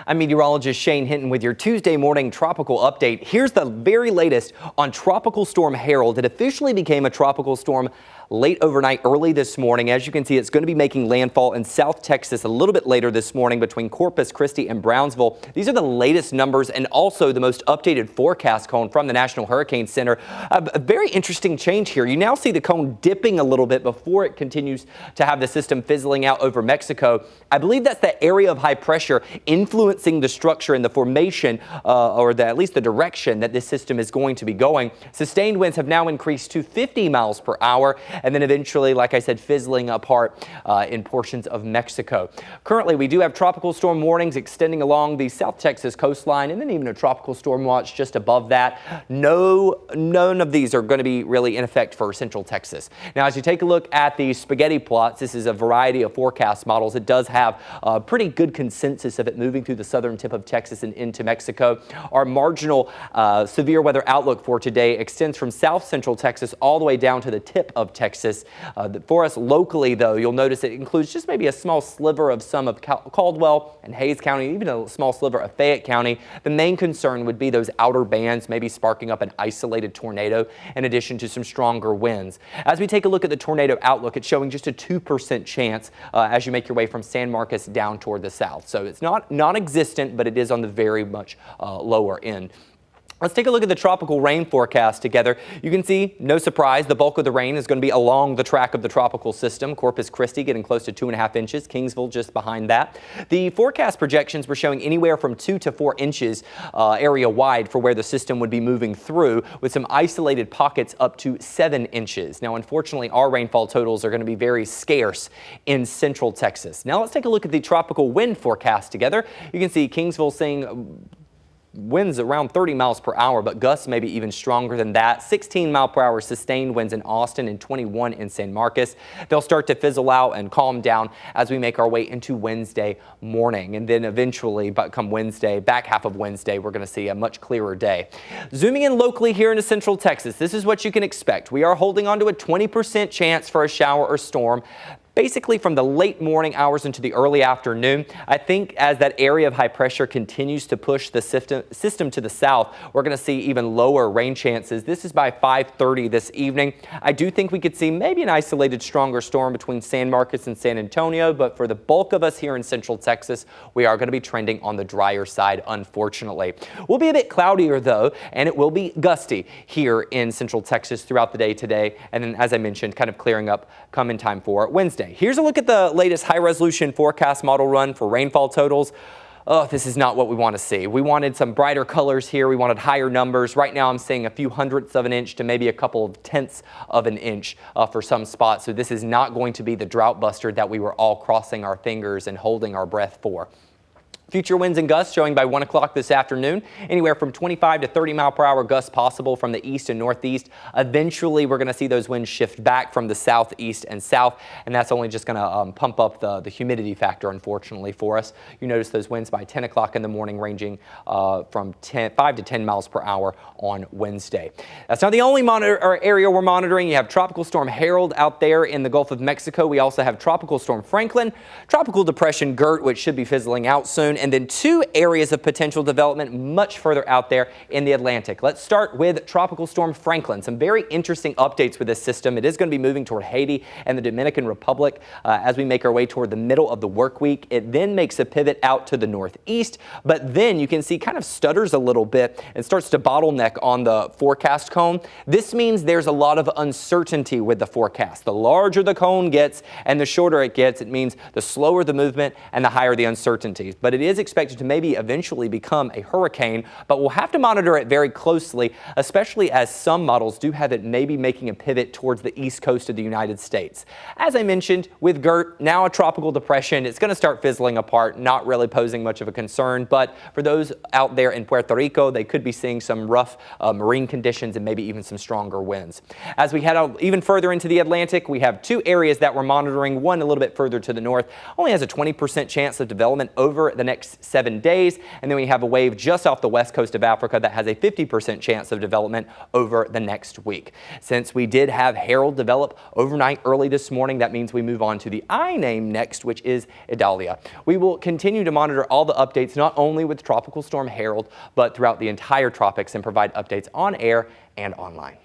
I'm meteorologist Shane Hinton with your Tuesday morning tropical update. Here's the very latest on Tropical Storm Harold. It officially became a tropical storm late overnight, early this morning. As you can see, it's going to be making landfall in South Texas a little bit later this morning between Corpus Christi and Brownsville. These are the latest numbers and also the most updated forecast cone from the National Hurricane Center. A very interesting change here. You now see the cone dipping a little bit before it continues to have the system fizzling out over Mexico. I believe that's the area of high pressure influencing the structure and the formation or at least the direction that this system is going to be going. Sustained winds have now increased to 50 miles per hour. And then eventually, like I said, fizzling apart in portions of Mexico. Currently, we do have tropical storm warnings extending along the South Texas coastline and then even a tropical storm watch just above that. None of these are going to be really in effect for Central Texas. Now, as you take a look at the spaghetti plots, this is a variety of forecast models. It does have a pretty good consensus of it moving through the southern tip of Texas and into Mexico. Our marginal severe weather outlook for today extends from South Central Texas all the way down to the tip of Texas. For us locally, though, you'll notice it includes just maybe a small sliver of some of Caldwell and Hayes County, even a small sliver of Fayette County. The main concern would be those outer bands, maybe sparking up an isolated tornado in addition to some stronger winds. As we take a look at the tornado outlook, it's showing just a 2% chance as you make your way from San Marcos down toward the south. So it's not non-existent, but it is on the very much lower end. Let's take a look at the tropical rain forecast together. You can see, no surprise, the bulk of the rain is going to be along the track of the tropical system. Corpus Christi getting close to 2.5 inches. Kingsville just behind that. The forecast projections were showing anywhere from 2 to 4 inches area wide for where the system would be moving through, with some isolated pockets up to 7 inches. Now, unfortunately, our rainfall totals are going to be very scarce in Central Texas. Now, let's take a look at the tropical wind forecast together. You can see Kingsville saying winds around 30 miles per hour, but gusts maybe even stronger than that. 16 mile per hour sustained winds in Austin and 21 in San Marcos. They'll start to fizzle out and calm down as we make our way into Wednesday morning. And then eventually, come Wednesday, back half of Wednesday, we're going to see a much clearer day. Zooming in locally here into Central Texas, this is what you can expect. We are holding on to a 20% chance for a shower or storm, basically from the late morning hours into the early afternoon. I think as that area of high pressure continues to push the system to the south, we're going to see even lower rain chances. This is by 5:30 this evening. I do think we could see maybe an isolated stronger storm between San Marcos and San Antonio, but for the bulk of us here in Central Texas, we are going to be trending on the drier side, unfortunately. We'll be a bit cloudier, though, and it will be gusty here in Central Texas throughout the day today. And then, as I mentioned, kind of clearing up come in time for Wednesday. Here's a look at the latest high-resolution forecast model run for rainfall totals. Oh, this is not what we want to see. We wanted some brighter colors here. We wanted higher numbers. Right now, I'm seeing a few hundredths of an inch to maybe a couple of tenths of an inch for some spots. So this is not going to be the drought buster that we were all crossing our fingers and holding our breath for. Future winds and gusts showing by 1 o'clock this afternoon, anywhere from 25 to 30 mile per hour gusts possible from the east and northeast. Eventually, we're going to see those winds shift back from the southeast and south, and that's only just going to pump up the humidity factor, unfortunately, for us. You notice those winds by 10 o'clock in the morning ranging from 5 to 10 miles per hour on Wednesday. That's not the only area we're monitoring. You have Tropical Storm Harold out there in the Gulf of Mexico. We also have Tropical Storm Franklin, Tropical Depression Gert, which should be fizzling out soon, and then 2 areas of potential development much further out there in the Atlantic. Let's start with Tropical Storm Franklin. Some very interesting updates with this system. It is going to be moving toward Haiti and the Dominican Republic as we make our way toward the middle of the work week. It then makes a pivot out to the northeast, but then you can see kind of stutters a little bit and starts to bottleneck on the forecast cone. This means there's a lot of uncertainty with the forecast. The larger the cone gets and the shorter it gets, it means the slower the movement and the higher the uncertainty. But it is expected to maybe eventually become a hurricane, but we'll have to monitor it very closely, especially as some models do have it maybe making a pivot towards the east coast of the United States. As I mentioned, with Gert, now a tropical depression, it's going to start fizzling apart, not really posing much of a concern, but for those out there in Puerto Rico, they could be seeing some rough marine conditions and maybe even some stronger winds. As we head out even further into the Atlantic, we have 2 areas that we're monitoring. One a little bit further to the north only has a 20% chance of development over the next next 7 days. And then we have a wave just off the west coast of Africa that has a 50% chance of development over the next week. Since we did have Harold develop overnight early this morning, that means we move on to the I name next, which is Idalia. We will continue to monitor all the updates, not only with Tropical Storm Harold, but throughout the entire tropics, and provide updates on air and online.